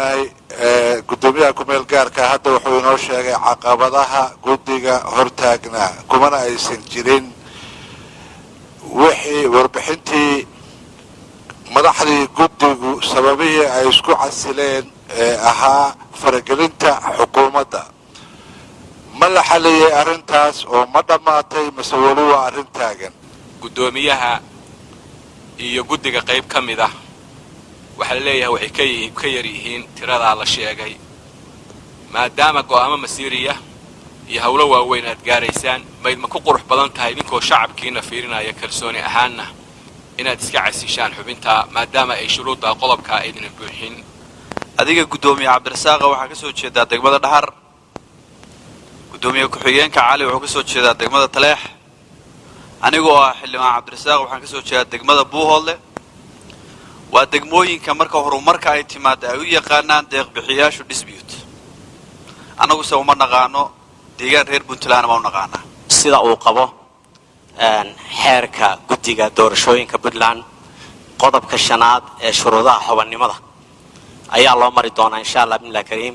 ognahay gudoomiyaha kumeel gaarka hadda wuxuu inoo sheegay caqabadaha guddiga hortaagnaa kumana aysan jirin wixii warbixintii madaxdii guddigu sababihii ay isku casileen ahaa faragelinta xukuumadda ma la xaliyay arrintaas oo ma dhammaatay mase weli waa arrin taagan gudoomiyaha iyo guddiga qayb ka mid ah waxa la leeyahay waxay ka yar yihiin tirada la sheegay maadaama go'aamo masiiriya iyo hawlo waaweyn aad gaaraysaan ma ku qurux badan tahay idinkoo shacabkiina fiirinaya kalsooni ahaanna inaad iska casishaan xubinta maadaama ay shuruudda qodobka aydan buuxin adiga gudoomiye cabdirasaaq waxa ka soo jeedaa degmada Dhaxar gudoomiye ku-xigeenka Cali wuxuu ka soo jeedaa degmada Taleex anigoo ah xildhibaan cabdirasaaq waxaan ka soo jeedaa degmada Buuhoodle waa degmooyinka marka horumarka ay timaado ay u yaqaanaan deeq bixiyaashu dispute anagu soo ma naqaano deegaan reer Puntland ma naqaana sida uu qabo xeerka guddiga doorashooyinka Puntland qodobka shanaad ee shuruudaha xubinimada ayaa loo mari doonaa insha Allah billaah kariim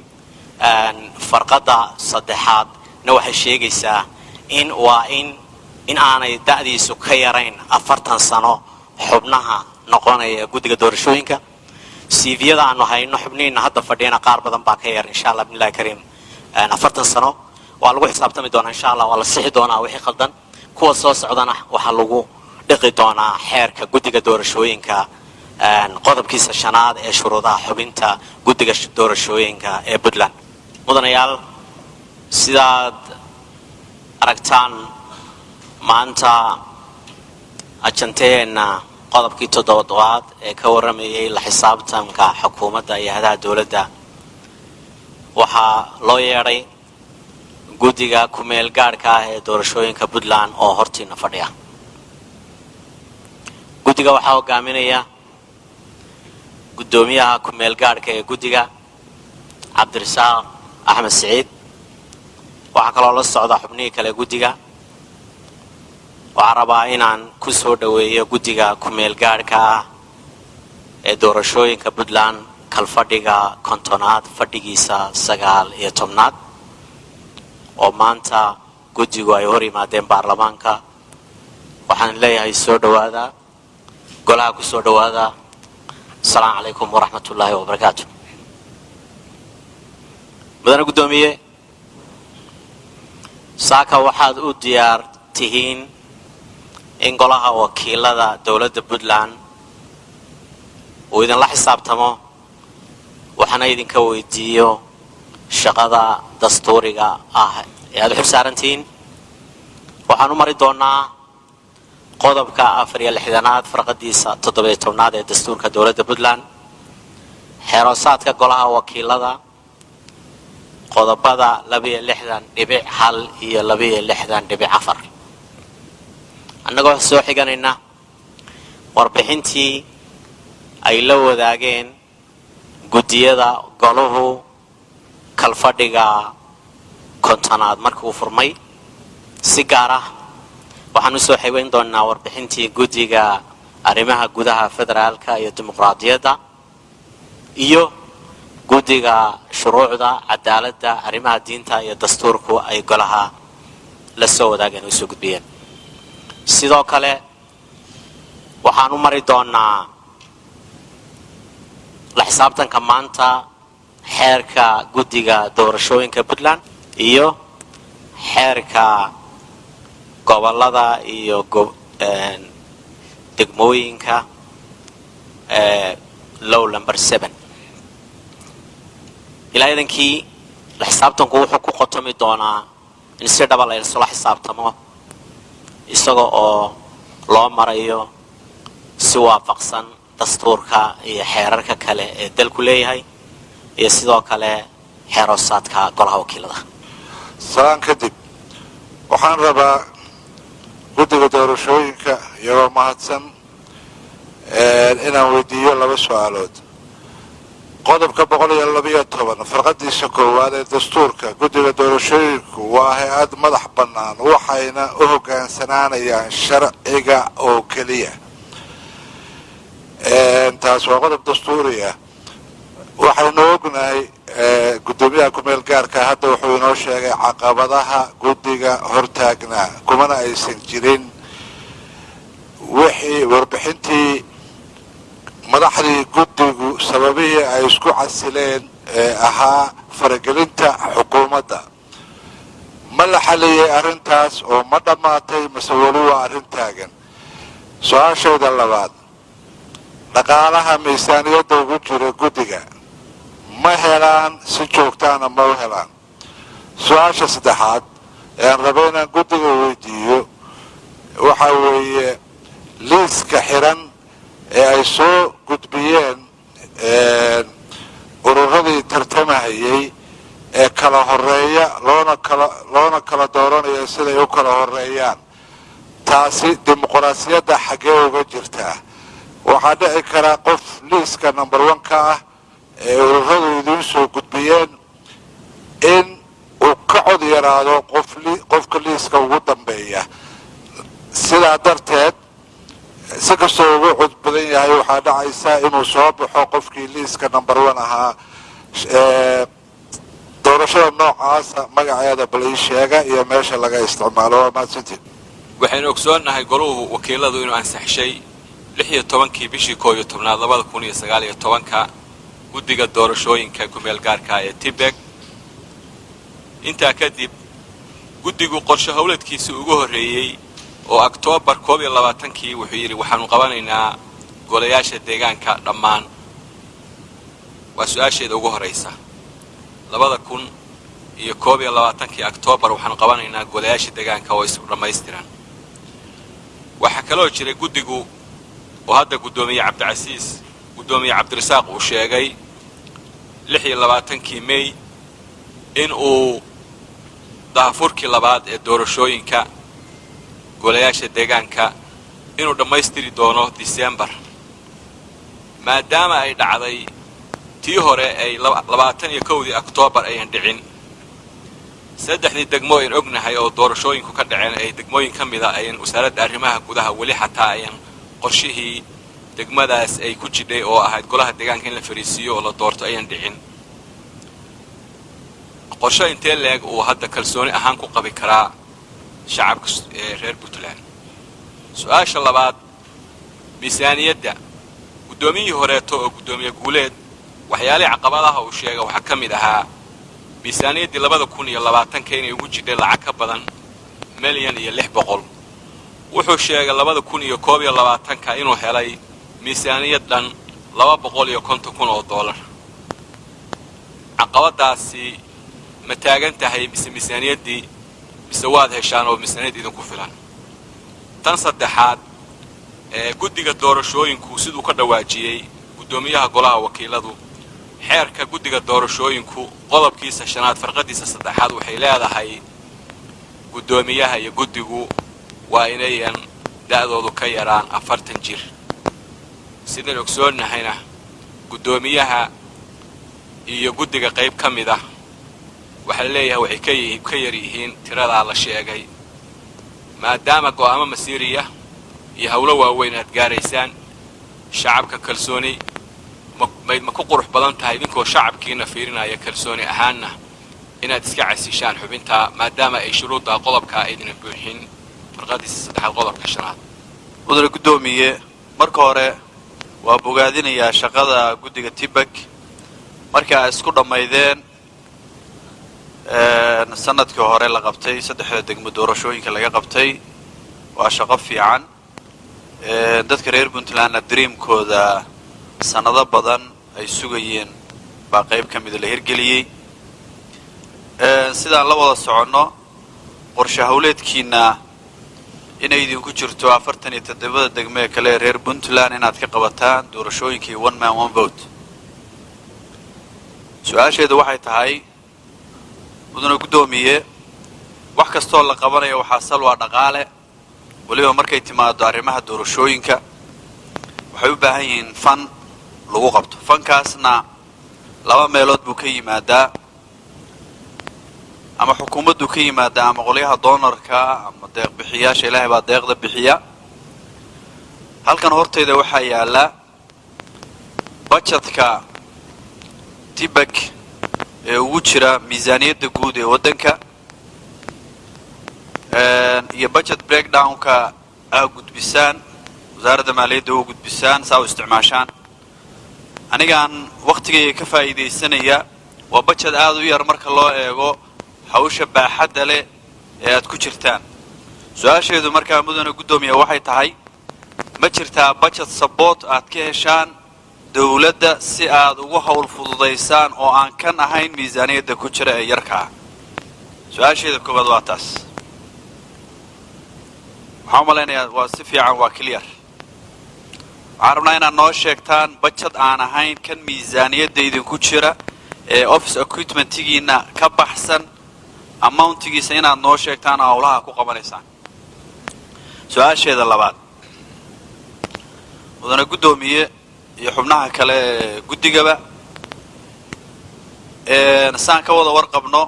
farqada saddexaad waxay sheegaysaa in aanay da'diisu ka yarayn 40 sano xubnaha noqonaya guddiga doorashooyinka CV-yada aanu hayno xubniina hadda fadhiyana qaar badan baa ka yar insha Allah billaah kariim 40 sano waa lagu xisaabtami doonaa insha Allah waa la sixi doonaa wixii qaldan kuwa soo socdana waxa lagu dhiqi doonaa xeerka guddiga doorashooyinka qodobkiisa shanaad ee shuruudaha xubinta guddiga doorashooyinka ee Puntland mudanayaal sidaad aragtaan maanta ajanteena qodobkii 7aad ee ka waramayay la xisaabtanka xukuumadda iyo hay'adaha dawladda waxaa loo yeeray guddiga kumeel gaarka ah ee doorashooyinka Puntland oo hortiina fadhiya guddiga waxaa hogaaminaya gudoomiyaha kumeel gaarka ee guddiga Cabdirasaaq Axmed Saciid waxaa kaloo la socda xubnihii kale guddiga waxaan rabaa inaan ku soo dhaweeyo guddiga kumeel gaarka ah ee doorashooyinka Puntland kalfadhiga kontonaad fadhigiisa 19 oo maanta guddigu ay hor yimaadeen baarlamaanka waxaan leeyahay soo dhawaada golaha ku soo dhawaada assalaamu calaykum waraxmatullaahi wabarakaatuh mudane gudoomiye saaka waxaad u diyaar tihiin in golaha wakiilada dawladda Puntland uu idinla xisaabtamo waxaana idinka weydiiyo shaqada dastuuriga ah ee aad xusaarantiin waxaan u mari doonaa qodobka 64aad farqadiisa 17aad ee dastuurka dawladda Puntland xeeroosaadka golaha wakiilada qodobada 62.1 iyo 62.4 annagoo soo xiganayna warbixintii ay la wadaageen guddiyada goluhu kalfadhiga kontonaad markuu furmay si gaar ah waxaan u soo xigayn doonaa warbixintii guddiga arrimaha gudaha federaalka iyo dimuqraadiyadda iyo guddiga shuruucda cadaaladda arrimaha diinta iyo dastuurku ay golaha la soo wadaageen oo soo gudbiyeen sidoo kale waxaan u mari doonaa la xisaabtanka maanta xeerka guddiga doorashooyinka Puntland iyo xeerka gobolada iyo degmooyinka law number 7 ilaa idankii la xisaabtanku wuxuu ku qotomi doonaa in si dhab ah la isla xisaabtamo isaga oo loo marayo si waafaqsan dastuurka iyo xeerarka kale ee dalku leeyahay iyo sidoo kale xeeroosaadka golaha wakiilada salaan kadib waxaan rabaa guddiga doorashooyinka iyagoo mahadsan inaan weydiiyo 2 su'aalood qodobka 112 farqadiisa koowaad ee dastuurka guddiga doorashooyinku waa hay'ad madax bannaan waxayna u hogaansanaanayaan sharciga oo keliya taas waa qodob dastuuri ah waxaynu ognahay guddoomiyaha ku-meel gaarka hadda wuxuu inoo sheegay caqabadaha guddiga hortaagnaa kumana aysan jirin wixii warbixintii madaxdii guddigu sababihii ay isku casileen ahaa faragelinta xukuumadda. ma la xaliyey arrintaas oo ma dhammaatay mase weli waa arrin taagan? su-aashayda labaad, dhaqaalaha miisaaniyadda ugu jira guddiga ma helaan si joogtaana ma u helaan? su-aasha saddexaad ee aan raba inaan guddiga weydiiyo waxaa weeye liiska xiran ee ay soo gudbiyeen ururadii tartamahayay ee kala horeeya loona kala dooranayo siday u kala horeeyaan, taasi dimuqraasiyadda xaggee uga jirtaa? waxaa dhici karaa qof liiska number 1 ka ah ee ururadu idiin soo gudbiyeen in uu ka cod yaraado qofka liiska ugu dambeeya. sidaa darteed si kastoo ugu cod badan yahay waxaa dhacaysa inuu soo baxo qofkii liiska number 1 ahaa. doorashada noocaasa magaceeda bal ii sheega iyo meesha laga isticmaalo. waa mahadsantiin. waxaynu ogsoonnahay goluhu wakiiladu inuu ansaxshay 16 bishii 11 2019 guddiga doorashooyinka ku-meel gaarka ee tibek. intaa kadib guddigu qorshe howleedkiisa ugu horreeyey oo Oktoobar 22 wuxuu yidhi waxaanu qabanaynaa golayaasha deegaanka dhammaan. waa su-aasheeda ugu horreysa. 2021 Oktoobar waxaanu qabanaynaa golayaasha deegaanka oo isku dhammaystiran. waxaa kaloo jiray guddigu oo hadda guddoomiye cabdirasaaq uu sheegay 26 May in uu daafurkii labaad ee doorashooyinka golayaasha deegaanka inuu dhammaystiri doono December. maadaama ay dhacday tii hore ay 21 Oktoobar ayaan dhicin, saddexdii degmo aan ognahay oo doorashooyinku ka dhaceen ay degmooyin ka mid ah ayaan wasaaradda arrimaha gudaha weli xataa ayaan qorshihii degmadaas ay ku jidhay oo ahayd golaha deegaanka in la fariisiyo oo la doorto ayaan dhicin. qorshe intee leeg uu hadda kalsooni ahaan ku qabi karaa shacabka reer Puntland? su-aasha labaad, miisaaniyadda. guddoomiyihii horeeto oo guddoomiye guuleed waxyaalihii caqabadaha uu sheegay waxaa ka mid ahaa miisaaniyaddii 2020 inay ugu jidhay lacag ka badan $1.6 milyan. wuxuu sheegay 2021 inuu helay miisaaniyad dhan $250,000. caqabadaasi ma taagan tahay mise miisaaniyaddii mise waad heshaan oo miisaaniyad idinku filan? tan saddexaad, guddiga doorashooyinku siduu ka dhawaajiyey guddoomiyaha golaha wakiiladu, xeerka guddiga doorashooyinku qodobkiisa 5 farqadiisa 3 waxay leedahay guddoomiyaha iyo guddigu waa inayan da'doodu ka yaraan 40 jir. sidaan ogsoonnahayna guddoomiyaha iyo guddiga qayb ka mid ah waxaa leeyahay waxay ka yar yihiin tiradaa la sheegay. maadaama go'aamo masiiriya iyo hawlo waaweyn aad gaaraysaan, shacabka kalsooni ma ku qurux badan tahay idinkoo shacabkiina fiirinaya kalsooni ahaanna inaad iska casishaan xubinta maadaama ay shuruudda qodobka aydina buuxin farqadiisa 3 qodobka 5? mudane guddoomiye, marka hore waa bogaadinayaa shaqada guddiga tibek markii ay isku dhammaydeen sanadkii hore la qabtay 3 degmo doorashooyinka laga qabtay. waa shaqo fiican. dadka reer Puntlandna dreamkooda sanado badan ay sugayeen baa qayb ka mid la hirgeliyey. sidaan la wada soconno qorshe hawleedkiina inay idinku jirto 47 degmo kale reer Puntland inaad ka qabataan doorashooyinkii 1 man 1 vote. su-aasheedu waxay tahay mudane guddoomiye, wax kastoo la qabanayo waxaa sal waa dhaqaale, waliba markay timaado arrimaha doorashooyinka waxay u baahan yihiin fan lagu qabto. fankaasna 2 meelood buu ka yimaadaa, ama xukuumaddu ka yimaadaa ama qolyaha doonarka ama deeq bixiyaasha. ilaahay baa deeqda bixiya. halkan hortayda waxaa yaala budgetka tibak ee ugu jira miisaaniyadda guud ee waddanka iyo budget breakdown-ka aa gudbisaan wasaaradda maaliyadda u gudbisaan saa u isticmaashaan anigaan wakhtigayga ka faa'iidaysanaya waa budget aad u yar marka loo eego hawsha baaxadda leh ee aad ku jirtaan su-aasheedu markaa mudane guddoomiya waxay tahay ma jirtaa budget support aad ka heshaan dawladda si aad ugu hawl fududaysaan oo aan kan ahayn miisaaniyadda ku jira ee yarkaa su-aasheeda koowaad waa taas waxaan u malaynayaa waa si fiican waa clear waxaan rabnaa inaad noo sheegtaan budget aan ahayn kan miisaaniyadda idinku jira ee office equipmentigiina ka baxsan amountigiisa inaad noo sheegtaan howlaha ku qabanaysaan su-aasheeda labaad mudane guddoomiye iyo xubnaha kale ee guddigaba saan ka wada warqabno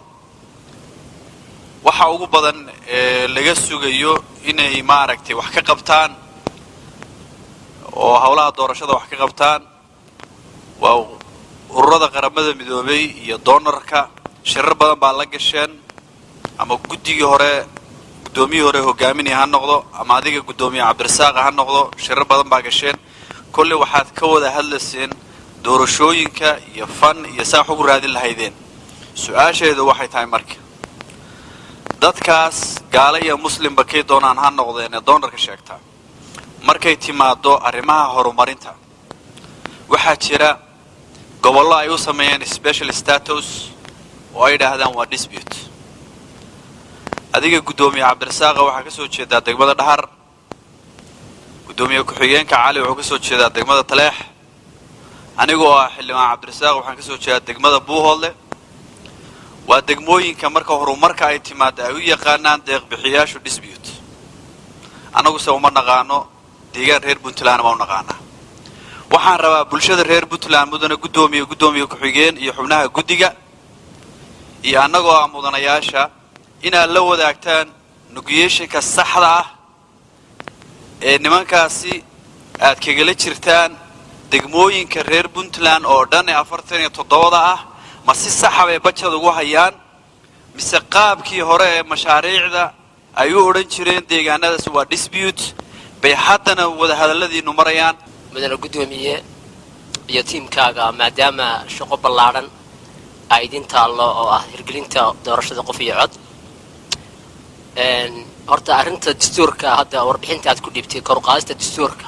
waxa ugu badan ee laga sugayo inay maaragtay wax ka qabtaan oo howlaha doorashada wax ka qabtaan waa ururada qaramada midoobay iyo doonarka shirar badan baa la gasheen ama guddigii hore guddoomiyii hore hogaaminaya ha noqdo ama adiga guddoomiye cabdirasaaqa ha noqdo shirar badan baa gasheen kolle waxaad ka wada hadlayseen doorashooyinka iyo fan iyo saa wax ugu raadin lahaydeen su-aasheedu waxay tahay marka dadkaas gaale iyo muslimba kay doonaan ha noqdeen ee doonarka sheegtaa markay timaado arrimaha horumarinta waxaa jira gobollo ay u sameeyeen special status oo ay yidhaahdaan waa dispute adiga guddoomiye cabdirasaaqa waxaa ka soo jeedaa degmada dhahar guddoomiye ku-xigeenka cali wuxuu ka soo jeedaa degmada taleex anigoo ah xildhibaan cabdirasaaq waxaan ka soo jeedaa degmada buuhoodle waa degmooyinka marka horumarka ay timaado ay u yaqaanaan deeqbixiyaashu dispute annaguse uma naqaano deegaan reer puntland ma u naqaanaa waxaan rabaa bulshada reer puntland mudane guddoomiye ku-xigeen iyo xubnaha guddiga iyo annagoo ah mudanayaasha inaad la wadaagtaan negotiationka saxda ah ee nimankaasi aad kagala jirtaan degmooyinka reer puntland oo dhan ee 47 ah ma si saxa bay budget ugu hayaan mise qaabkii hore ee mashaariicda ay u odhan jireen deegaanadaas waa dispute bay haddana wada hadalladiinu marayaan mudane guddoomiye iyo tiimkaaga maadaama shaqo ballaaran ay idin taallo oo ah hirgelinta doorashada qof iyo cod horta arrinta dastuurka hadda warbixinta aad ku dhiibtay kor u qaadista dastuurka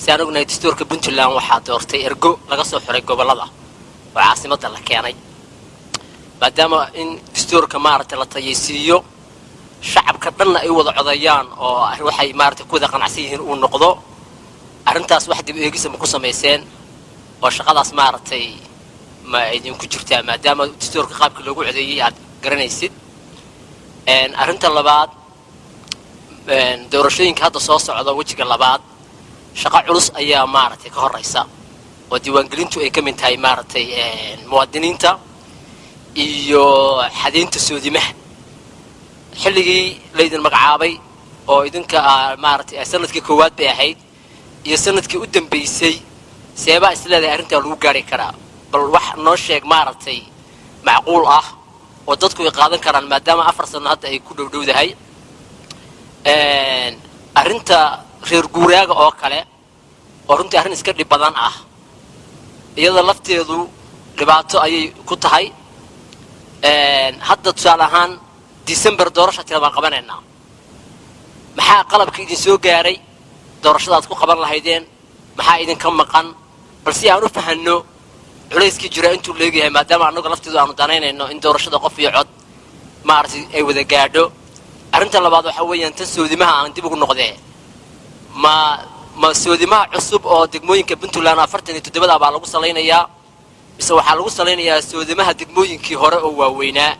si aan ognahay dastuurka puntland waxaa doortay ergo laga soo xiray gobollada oo caasimadda la keenay maadaama in dastuurka maaragtay la tayaysiiyo shacabka dhanna ay wada codayaan oo waxay maaragtay ku wada qanacsan yihiin uu noqdo arrintaas wax dib eegis ma ku samayseen oo shaqadaas maaragtay ma idinku jirtaa maadaama dastuurka qaabka loogu codeeyay aad garanaysid arrinta labaad doorashooyinka hadda soo socda wejiga labaad shaqo culus ayaa maaragtay ka horeysa oo diiwaangelintu ay ka mid tahay maaragtay muwaadiniinta iyo xadaynta soodimaha xilligii laydin magacaabay oo idinka maaragtay sanadkii koowaad bay ahayd iyo sanadkii u dambeysay seebaa isleedahay arrintaa lagu gaari karaa bal wax noo sheeg maaragtay macquul ah oo dadku ay qaadan karaan maadaama 4 sano hadda ay ku dhowdhowdahay arrinta reer guuraaga oo kale oo runtii arrin iska dhib badan ah iyada lafteedu dhibaato ayay ku tahay hadda tusaale ahaan December doorasho tira baan qabanaynaa maxaa qalabka idin soo gaaray doorashadaad ku qaban lahaydeen maxaa idin ka maqan bal si aan u fahanno culayskii jira intuu leeyahay maadaama annagu lafteedu aanu danaynayno in doorashada qof iyo cod maaragtay ay wada gaadho arrinta labaad waxa weeyaan tan soodimaha aan dib ugu noqdee ma soodimaha cusub oo degmooyinka puntland 47 baa lagu salaynayaa mise waxaa lagu salaynayaa soodimaha degmooyinkii hore oo waaweynaa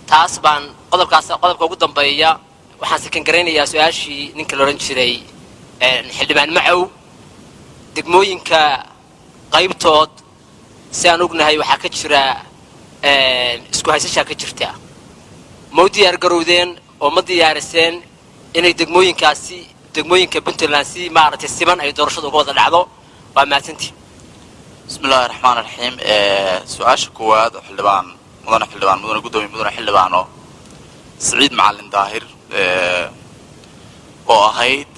taas baan qodobka ugu dambeeya waxaan sakan gareynayaa su-aashii ninka la odhan jiray xildhibaan macow degmooyinka qaybtood si aan ognahay waxaa ka jira isku haysashaa ka jirta ma u diyaar garowdeen oo ma diyaariseen inay degmooyinka puntland si maaragtay siman ay doorashada uga wada dhacdo waa mahadsantii بسم الله الرحمن الرحيم سؤال كواد حلبان مدن قدومي مدن حلبانو سعيد معلم ظاهر oo ahayd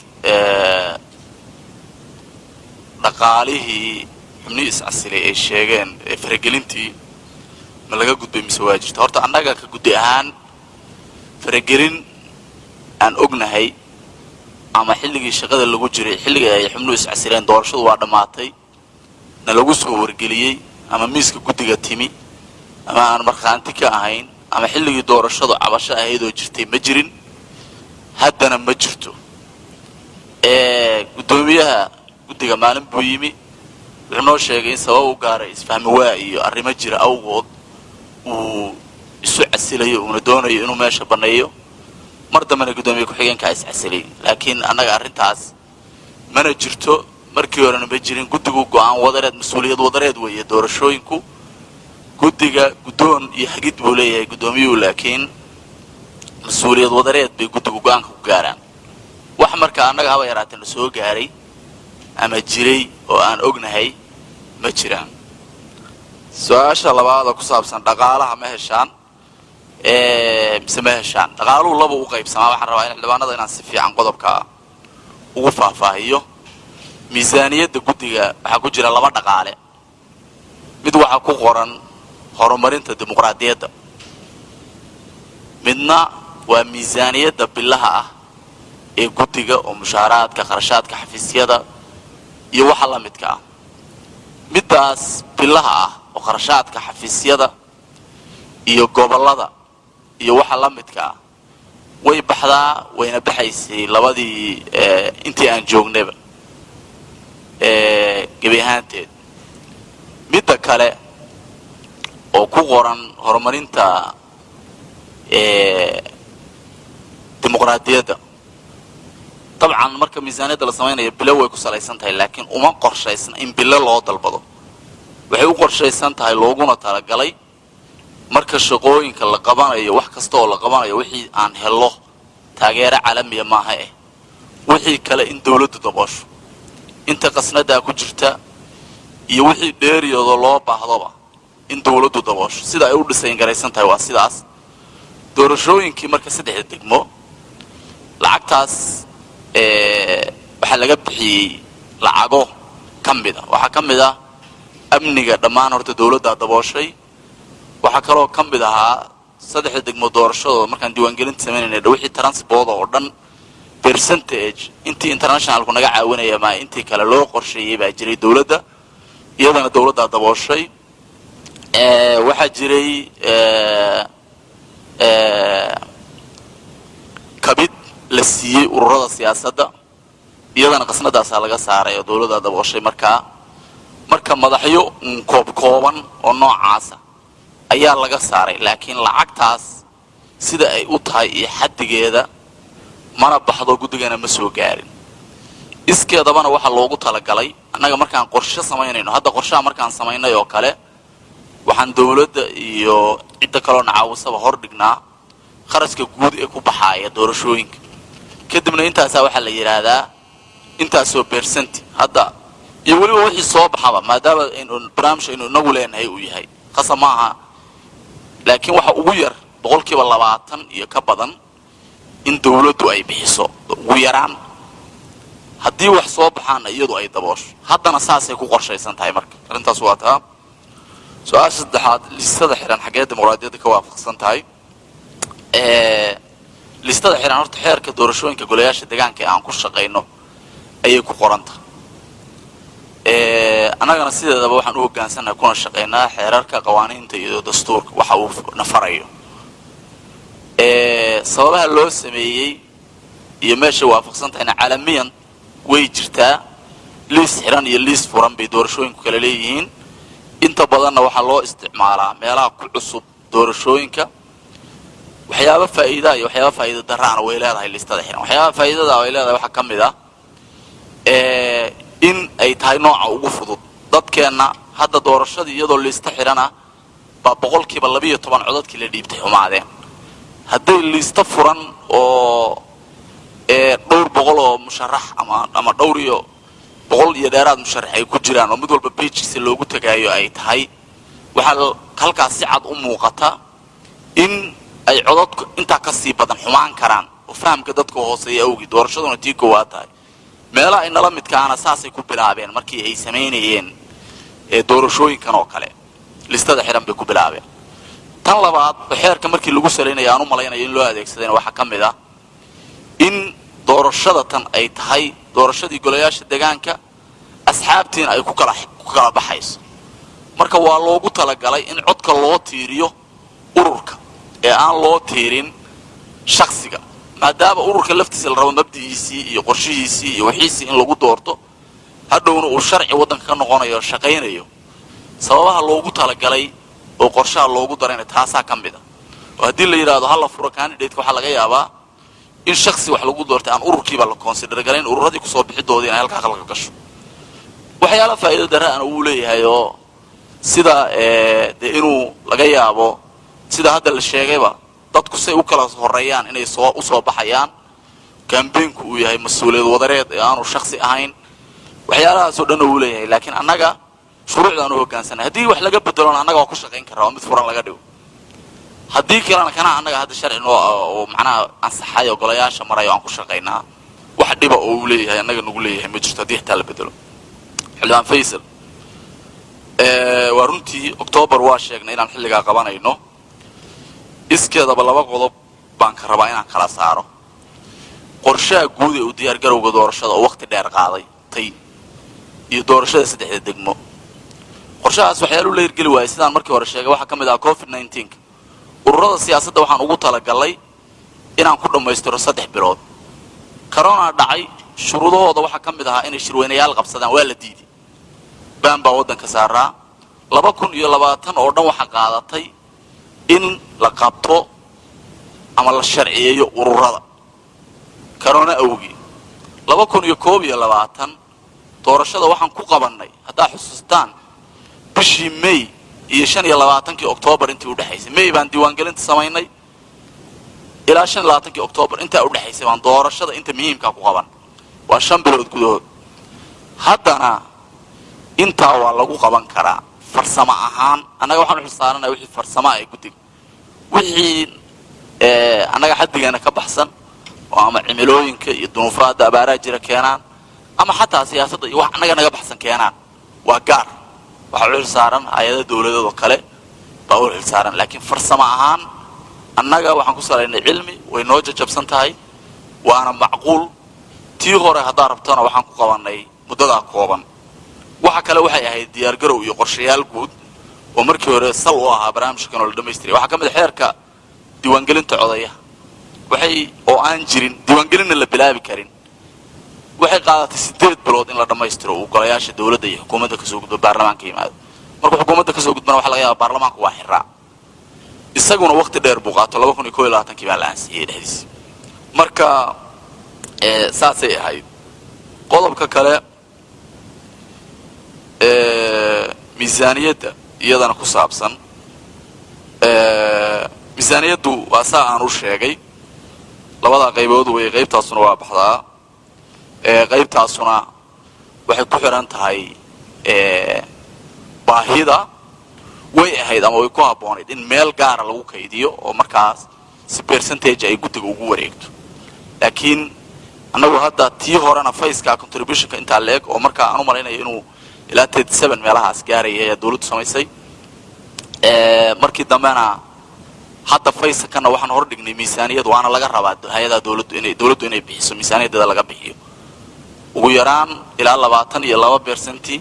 dhaqaalihii xubnihiis casilay ay sheegeen faragelintii ma laga gudbay mise waa jirta horta annaga ka guddi ahaan faragelin aan ognahay ama xilligii shaqada lagu jiray xilligii ay xubnihiis casileen doorashadu waa dhammaatay na lagu soo wargeliyey ama miiska guddiga timi ama aan markhaanti ka ahayn ama xilligii doorashadu cabasho ahayd oo jirtay ma jirin haddana ma jirto gudoomiyaha guddiga maalin buu yimi wuxuu noo sheegay in sabab u gaaray isfahmi waa iyo arrimo jira awgood uu isu casilayo uuna doonayo inuu meesha banneeyo mar dambena gudoomiye ku-xigeenkaa is casilay laakiin annaga arrintaas mana jirto markii horena ma jirin guddigu go'aan wadareed mas-uuliyad wadareed weeye doorashooyinku guddiga guddoon iyo hagid buu leeyahay guddoomiyuhu laakiin mas-uuliyad wadareed bay guddigu go'aanka ku gaaraan wax marka annaga haba yaraatee na soo gaaray ama jiray oo aan ognahay ma jiraan su-aasha labaad oo ku saabsan dhaqaalaha ma heshaan mise ma heshaan dhaqaaluhu laba u qaybsamaa waxaan rabaa in xildhibaanada inaan si fiican qodobka ugu faahfaahiyo miisaaniyadda guddiga waxaa ku jira laba dhaqaale mid waxaa ku qoran horumarinta dimuqraadiyadda midna waa miisaaniyadda bilaha ah ee guddiga oo mushaaraadka kharashaadka xafiisyada iyo waxa la midka ah middaas bilaha ah oo kharashaadka xafiisyada iyo gobollada iyo waxa la midka ah way baxdaa wayna baxaysay labadii intii aan joognayba gebi ahaanteed midda kale oo ku qoran horumarinta dimuqraadiyadda dabcan marka miisaaniyadda la samaynayo bilo way ku salaysan tahay laakiin uma qorshaysna in bilo loo dalbado waxay u qorshaysan tahay looguna talagalay marka shaqooyinka la qabanayo wax kasta oo la qabanayo wixii aan helo taageero caalamiya maaha wixii kale in dawladdu daboosho inta qasnadaa ku jirta iyo wixii dheeriyooda loo baahdoba in dawladdu daboosho sida ay u dhisayn garaysan tahay waa sidaas doorashooyinkii marka 3 degmo lacagtaas waxaa laga bixiyey lacago ka mid ah waxaa ka mid ah amniga dhammaan horta dawladda dabooshay waxaa kaloo ka mid ahaa 3 degmo doorashadooda markaan diiwaangelinta samaynayna wixii transport oo dhan percentage intii internationalku naga caawinaya ma intii kale loo qorsheeyay baa jiray dawladda iyadana dawladda dabooshay waxaa jiray kabid la siiyey ururada siyaasadda iyadana qasnadaasaa laga saaray oo dawladda dabooshay marka madaxyo kooban oo noocaasa ayaa laga saaray laakiin lacagtaas sida ay u tahay iyo xaddigeeda mana baxdo guddigana ma soo gaarin iskeedabana waxaa loogu talagalay annaga markaan qorshe samaynayno hadda qorshaha markaan samaynay oo kale waxaan dawladda iyo cidda kaloo nacaawusaba hor dhignaa kharashka guud ee ku baxaaya doorashooyinka kadibna intaasaa waxaa la yidhaahdaa intaasoo beersanti hadda iyo weliba wixii soo baxaba maadaama barnaamij aynu inagu leenahay uu yahay qasab ma aha laakiin waxa ugu yar 20% iyo ka badan in dawladdu ay bixiso ugu yaraan haddii wax soo baxaana iyadu ay daboosho haddana saasay ku qorshaysan tahay marka arrintaas waa taa su-aasha saddexaad listada xiran xaggee dimuqraadiyadda ka waafaqsan tahay listada xiran horta xeerka doorashooyinka golayaasha deegaanka ee aan ku shaqayno ayay ku qoran tahay annagana sideedaba waxaan u hoggaansannahay kuna shaqaynaa xeerarka qawaaniinta iyo dastuurka waxa uu nafarayo sababaha loo sameeyey iyo meeshay waafaqsan tahayna caalamiyan way jirtaa liis xiran iyo liis furan bay doorashooyinku kala leeyihiin inta badanna waxaa loo isticmaalaa meelaha ku cusub doorashooyinka waxyaaba faa'iida iyo waxyaaba faa'iido darraana way leedahay listada xiran waxyaaba faa'iidada ay leedahay waxaa ka mid ah in ay tahay nooca ugu fudud dadkeenna hadda doorashadii iyadoo liista xirana baa 12% codadkii la dhiibtay xumaadeen hadday liista furan oo dhowr boqol oo musharax ama dhowr iyo boqol iyo dheeraad musharax ay ku jiraan oo mid walba beejkiisa loogu tagaayo ay tahay waxaa halkaas si cad u muuqata in ay codadku intaa ka sii badan xumaan karaan oo fahamka dadka hooseeya awgii doorashaduna tii koowaad tahay meelaha ay nala midkaana saasay ku bilaabeen markii ay samaynayeen doorashooyinkan oo kale listada xiran bay ku bilaabeen tan labaad xeerka markii lagu salaynaya aan u malaynayo in loo adeegsadayna waxaa ka mid ah in doorashada tan ay tahay doorashadii golayaasha deegaanka asxaabtiina ay ku kala baxayso marka waa loogu talagalay in codka loo tiiriyo ururka ee aan loo tiirin shakhsiga maadaama ururka laftiisa la rabo mabdi'iisii iyo qorshihiisii iyo wixiisii in lagu doorto hadhowna uu sharci waddanka ka noqonayo shaqaynayo sababaha loogu talagalay oo qorshaha loogu darayna taasaa ka mid ah oo haddii la yidhaahdo hala furo candidateka waxaa laga yaabaa in shaksi wax lagu doortay aan ururkiiba la consider galayn ururadii kusoo bixidoodii inay halkaa khalka gasho waxyaala faa'iido dara'ana wuu leeyahay oo sida dee inuu laga yaabo sida hadda la sheegayba dadku say u kala horeeyaan inay u soo baxayaan kambeynku uu yahay mas-uuliyad wadareed ee aanu shaksi ahayn waxyaalahaasoo dhanna wuu leeyahay laakiin annaga shuruucdaan u hoggaansanay haddii wax laga bedelona annaga waa ku shaqayn karaa oo mid furan laga dhigo haddii kalena kana annaga hadda sharci noo oo macnaha ansaxay oo golayaasha marayo aan ku shaqaynaa wax dhiba oo uu leeyahay annaga nagu leeyahay ma jirto haddii xitaa la bedelo xildhibaan faysal waa runtii oktoobar waa sheegnay inaan xilligaa qabanayno iskeedaba laba qodob baan ka rabaa inaan kala saaro qorshaha guud ee u diyaargarowga doorashada oo waqti dheer qaaday iyo doorashada saddexda degmo qorshahaas waxyaalu la hirgeli waayay sidaan markii hore sheegay waxaa ka mid ah covid-19 ururada siyaasadda waxaan ugu talagalay inaan ku dhammaystiro 3 bilood corona dhacay shuruudahooda waxaa ka mid ahaa inay shirweynayaal qabsadaan waa la diiday baan baa waddanka saaraa 2020 oo dhan waxaa qaadatay in la qabto ama la sharciyeeyo ururada corona awgii 2021 doorashada waxaan ku qabannay haddaa xusuustaan bishii May iyo 25 Oktoobar intii u dhaxaysay May baan diiwaangelinta samaynay ilaa 25 Oktoobar inta u dhaxaysay baan doorashada inta muhiimka ku qaban waa 5 bilood gudahood haddana intaa waa lagu qaban karaa farsamo ahaan annaga waxaan u xilsaaranahay wixii farsamo ay guddiga wixii annaga xaddigeena ka baxsan oo ama cimilooyinka iyo dunuufaadda abaaraha jira keenaan ama xataa siyaasadda iyo wax annaga naga baxsan keenaan waa gaar waxaa u xilsaaran hay-ada dawladeed oo kale baa u xilsaaran laakiin farsamo ahaan annaga waxaan ku salaynay cilmi way noo jajabsan tahay waana macquul tii hore haddaa rabtona waxaan ku qabannay muddadaa kooban waxa kale waxay ahayd diyaargarow iyo qorshayaal guud oo markii hore sal u ahaa barnaamijkan oo la dhamaystiray waxaa ka mid xeerka diiwaangelinta codayaha waxay oo aan jirin diiwaangelinna la bilaabi karin waxay qaadatay 8 bilood in la dhamaystiro uu golayaasha dawladda iyo xukuumadda ka soo gudbo baarlamaanka yimaado marka xukuumadda ka soo gudbana waxa laga yaabaa baarlamaanku waa xiraa isaguna waqti dheer buu qaato 2021 baa la ansixiyay dhexdiisa marka saasay ahayd qodobka kale miisaaniyadda iyadana ku saabsan miisaaniyaddu waa saa aan u sheegay labada qaybood way qaybtaasuna waa baxdaa qaybtaasuna waxay ku xiran tahay baahida way ahayd ama way ku habboonayd in meel gaara lagu kaydiyo oo markaas si percentage ay guddiga ugu wareegto laakiin annagu hadda tii horena fayska contributionka intaa leeg oo markaa aan u malaynayo inuu ilaa 37 meelahaas gaaraya ayaa dawladdu samaysay markii dambena hadda faysakana waxaan hor dhignay miisaaniyad waana laga rabaa hay-adaha dawladdu inay bixiso miisaaniyadeeda laga bixiyo ugu yaraan ilaa 22%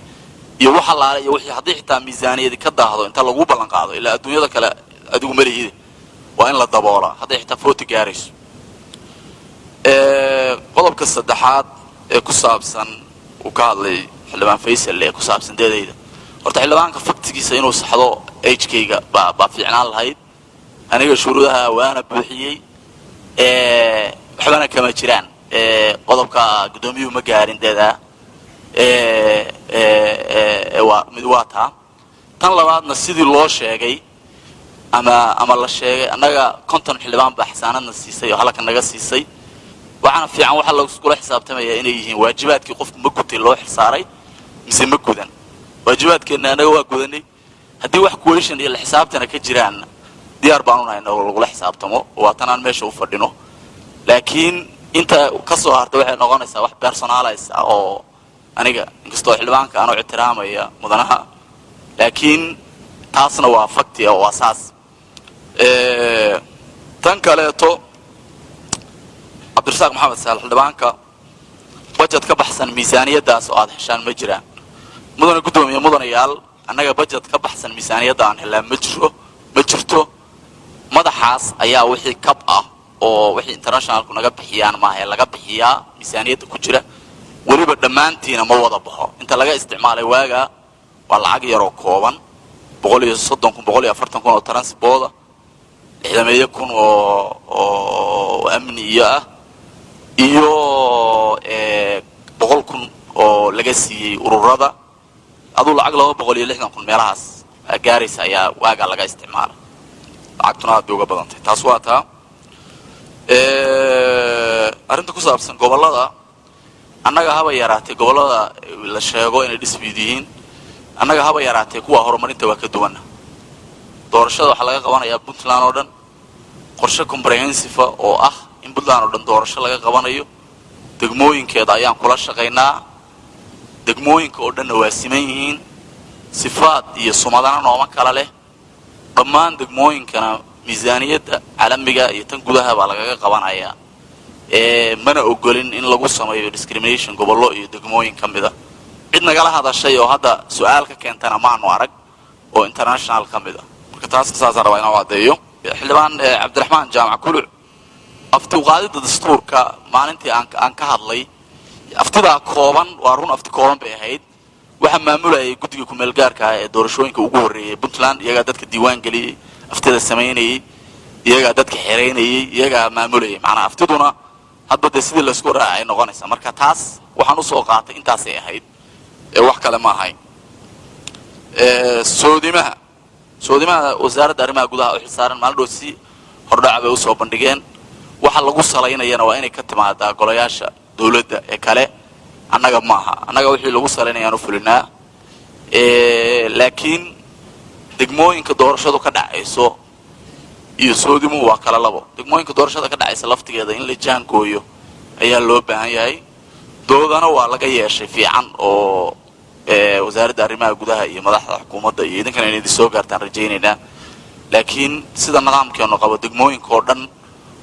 iyo waxa laale iyo wixii haddii xitaa miisaaniyadi ka daahdo inta lagu ballan qaado ilaa adduunyada kale adigu malihide waa in la daboolaa hadday xitaa 40 gaarayso qodobka saddexaad ee ku saabsan uu ka hadlay xildhibaan faysal ee ku saabsan deedayda horta xildhibaanka faktigiisa inuu saxdo HK-ga baa fiicnaan lahayd aniga shuruudaha waana buuxiyey waxbana kama jiraan qodobka gudoomiyuhu ma gaarin deedaa mid waa taa tan labaadna sidii loo sheegay ama la sheegay annaga 50 xildhibaan baa xasaanadna siisay oo halka naga siisay waxaana fiican waxa la iskula xisaabtamaya inay yihiin waajibaadkii qofku ma gutay loo xilsaaray mise ma gudan waajibaadkeena anaga waa gudanay haddii wax question iyo la xisaabtana ka jiraan diyaar baan u nahay in lagula xisaabtamo waa tanaan meesha u fadhino laakiin inta ka soo hartay waxay noqonaysaa wax personalize ah oo aniga inkastoo xildhibaanka aanu ixtiraamaya mudanaha laakiin taasna waa fakti oo asaas tan kaleeto cabdirasaaq maxamed saal xildhibaanka budget ka baxsan miisaaniyadaas oo aad heshaan ma jiraan mudane gudoomiye mudanayaal annaga budget ka baxsan miisaaniyadda aan helaa ma jirto madaxaas ayaa wixii kab ah oo wixii internationalku naga bixiyaan maaha laga bixiyaa miisaaniyadda ku jira weliba dhammaantiina ma wada baxo inta laga isticmaalay waaga waa lacag yaroo kooban 130 kun 140 kun oo transport 600 kun oo amniyo ah iyo 100 kun oo laga siiyey ururada aduu lacag 260 kun meelahaas gaaraysa ayaa waaga laga isticmaalay lacagtuna aad uga badantay taas waa taa arrinta ku saabsan gobolada annaga haba yaraatay gobolada la sheego inay disbid yihiin annaga haba yaraatay kuwa horumarinta waa ka duwana doorashada waxa laga qabanayaa Puntland oo dhan qorshe comprehensive oo ah in Puntland oo dhan doorasho laga qabanayo degmooyinkeeda ayaan kula shaqeynaa degmooyinka oo dhan waa siman yihiin sifaad iyo sumadana nooma kala leh dhammaan degmooyinkana miisaaniyadda caalamiga iyo tan gudaha baa laga qabanayaa mana ogolin in lagu sameeyo discrimination gobollo iyo degmooyin kamida cid nagala hadashay oo hadda su'aal ka keentana maanu arag oo international kamida marka taas saasaan rabaa inaan waadeeyo xildhibaan cabdiraxmaan jaamac kuluc afti qaadida dastuurka maalintii aan ka hadlay aftidaa kooban waa run afti kooban bay ahayd waxa maamulayay guddiga ku meel gaarka ah ee doorashooyinka ugu horeeyay Puntland iyaga dadka diiwaan galiyay aftida sameynayay iyaga dadka xereynayay iyaga maamulayay macna aftiduna hadba sidii la isku raacay noqonaysa marka taas waxaan u soo qaatay intaas ay ahayd wax kale ma ahayn soodimaha wasaaradda arrimaha gudaha oo xilsaaran maalin dhowsi hordhac bay u soo bandhigeen waxa lagu salaynayana waa inay ka timaadaa golayaasha dawladda ee kale annaga maaha annaga wixii lagu salaynayaan u fulinaa laakiin degmooyinka doorashadu ka dhacayso iyo soodimuhu waa kala labo degmooyinka doorashada ka dhacaysa laftigeeda in la jaankooyo ayaa loo baahan yahay doodana waa laga yeeshay fiican oo wasaaradda arrimaha gudaha iyo madaxda xukuumadda iyo idinkana inay soo gaartaan rajaynaynaa laakiin sida nidaamkeenu qabo degmooyinka oo dhan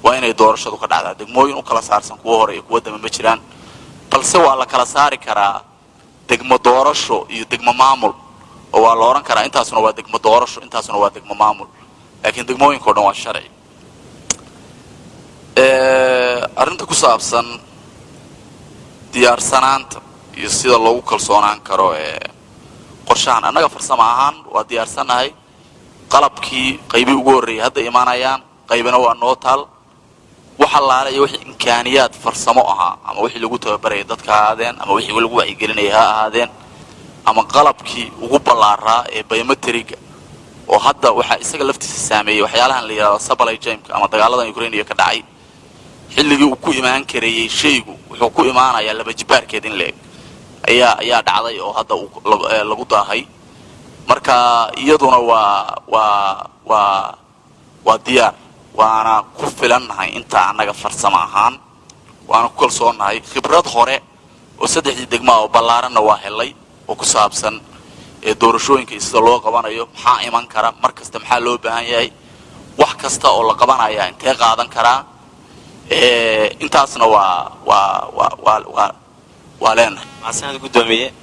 waa inay doorashadu ka dhacdaa degmooyin u kala saarsan kuwa hore iyo kuwa dambe ma jiraan balse waa la kala saari karaa degmo doorasho iyo degmo maamul oo waa la oran karaa intaasuna waa degmo doorasho intaasuna waa degmo maamul laakiin degmooyinka oo dhan waa sharci arrinta ku saabsan diyaarsanaanta iyo sida loogu kalsoonaan karo qorshahan annaga farsamo ahaan waa diyaarsanahay qalabkii qaybii ugu horreeyay hadda imaanayaan qaybina waa noo taal waxa laala iyo wixii imkaaniyaad farsamo ahaa ama wixii lagu tababarayay dadka ahaadeen ama wixii lagu wacyigelinayay ha ahaadeen ama qalabkii ugu ballaaraa ee biometriga oo hadda waxa isaga laftiisa saameeyay waxyaalahan la yiraahdo supply chain ama dagaaladan Ukraine ka dhacay xilligii uu ku imaan kareeyay shaygu wuxuu ku imaanayaa laba jibaarkeed in leeg ayaa dhacday oo hadda lagu daahay marka iyaduna waa diyaar waana ku filannahay inta annaga farsamo ahaan waana ku kalsoonahay khibrad hore oo saddexdii degmo oo ballaaranna waa helay oo ku saabsan doorashooyinka sida loo qabanayo maxaa iman kara markasta maxaa loo baahan yahay wax kasta oo la qabanaya intee qaadan karaa intaasna waa leenahay maasanad gudoomiye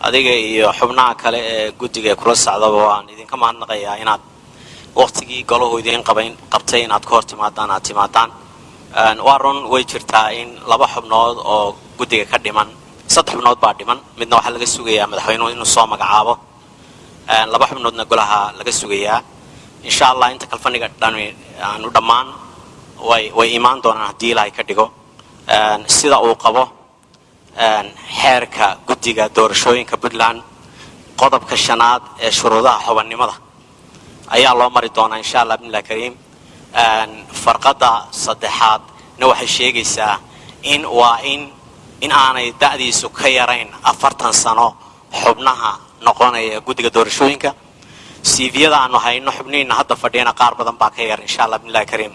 adiga iyo xubnaha kale ee guddiga kula socdaba waan idinka mahadnaqayaa inaad waqtigii golaha idin qabtay inaad ka hor timaadaan aad timaadaan waa run way jirtaa in laba xubnood oo guddiga ka dhiman saddex xubnood baa dhiman midna waxaa laga sugayaa madaxweynuhu inuu soo magacaabo laba xubnoodna golaha laga sugayaa insha allah inta kalfaniga aanu dhammaan way imaan doonaan haddii ilaahay ka dhigo sida uu qabo xeerka guddiga doorashooyinka Puntland qodobka 5aad ee shuruudaha xubannimada ayaa loo mari doonaa insha allah bismillaahi kariim farqada 3aad waxay sheegaysaa in in aanay da'diisu ka yarayn 40 sano xubnaha noqonaya guddiga doorashooyinka. CV-yada aanu hayno xubnihiina hadda fadhiyana qaar badan baa ka yar insha Allah billahi kariim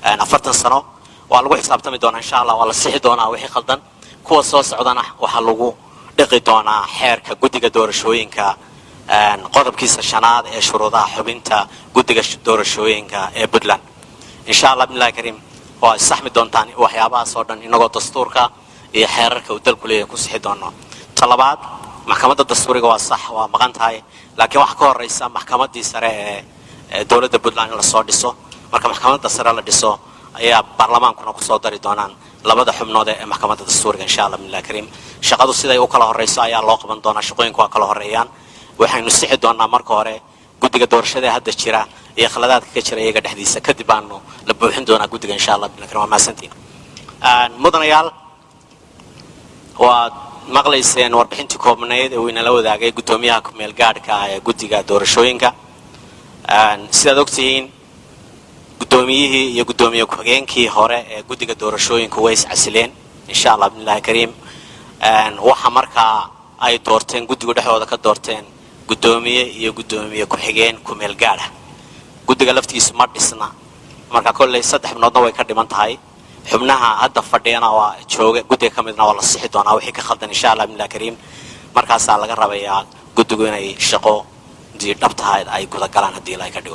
40 sano waa lagu xisaabtami doonaa insha Allah, waa la sixi doonaa wixii khaldan. kuwa soo socdana waxa lagu dhiqi doonaa xeerka guddiga doorashooyinka qodobkiisa 5 ee shuruudaha xubinta guddiga doorashooyinka ee Puntland. insha Allah billahi kariim waa saxmi doontaan waxyaabaha soo dhan inagoo dastuurka iyo xeerarka uu dalku leeyahay ku sixi doono. talabaad maxkamadda dastuuriga waa sax, waa maqan tahay, laakiin waxa ka horeysa maxkamaddii sare ee dowladda Puntland in la soo dhiso. marka maxkamadda sare la dhiso ayaa baarlamaankuna ku soo dari doonaan labada xubnood ee maxkamadda dastuuriga insha Allah billahi kariim. shaqadu siday u kala horeyso ayaa loo qaban doonaa, shaqooyinku waa kala horeeyaan. waxaynu sixi doonaa marka hore guddiga doorashada hadda jira iyo khaladaadka ka jira iyaga dhexdiisa, kadib baanu la buuxin doonaa guddiga insha Allah billahi kariim. waa mahadsantiin. mudanayaal, waad maqlayseen warbixintii koobnayd ee uu inala wadaagay guddoomiyaha ku-meel gaadhka ah ee guddiga doorashooyinka. sidaad ogtihiin guddoomiyihii iyo guddoomiye ku-xigeenkii hore ee guddiga doorashooyinka way iscasileen insha Allah billahi kariim. waxa markaa ay doorteen guddigu dhexdooda ka doorteen guddoomiye iyo guddoomiye ku-xigeen ku-meel gaadha. guddiga laftigiisu ma dhisna, marka kolley 3 xubnoodna way ka dhiman tahay. xubnaha hadda fadhiyana waa jooga guddiga ka midna waa la sixi doonaa wixii ka khaldan insha Allah billahi kariim. markaasaa laga rabayaa guddigu inay shaqo dii dhabtahay ay guda galaan haddii la ka dhigo.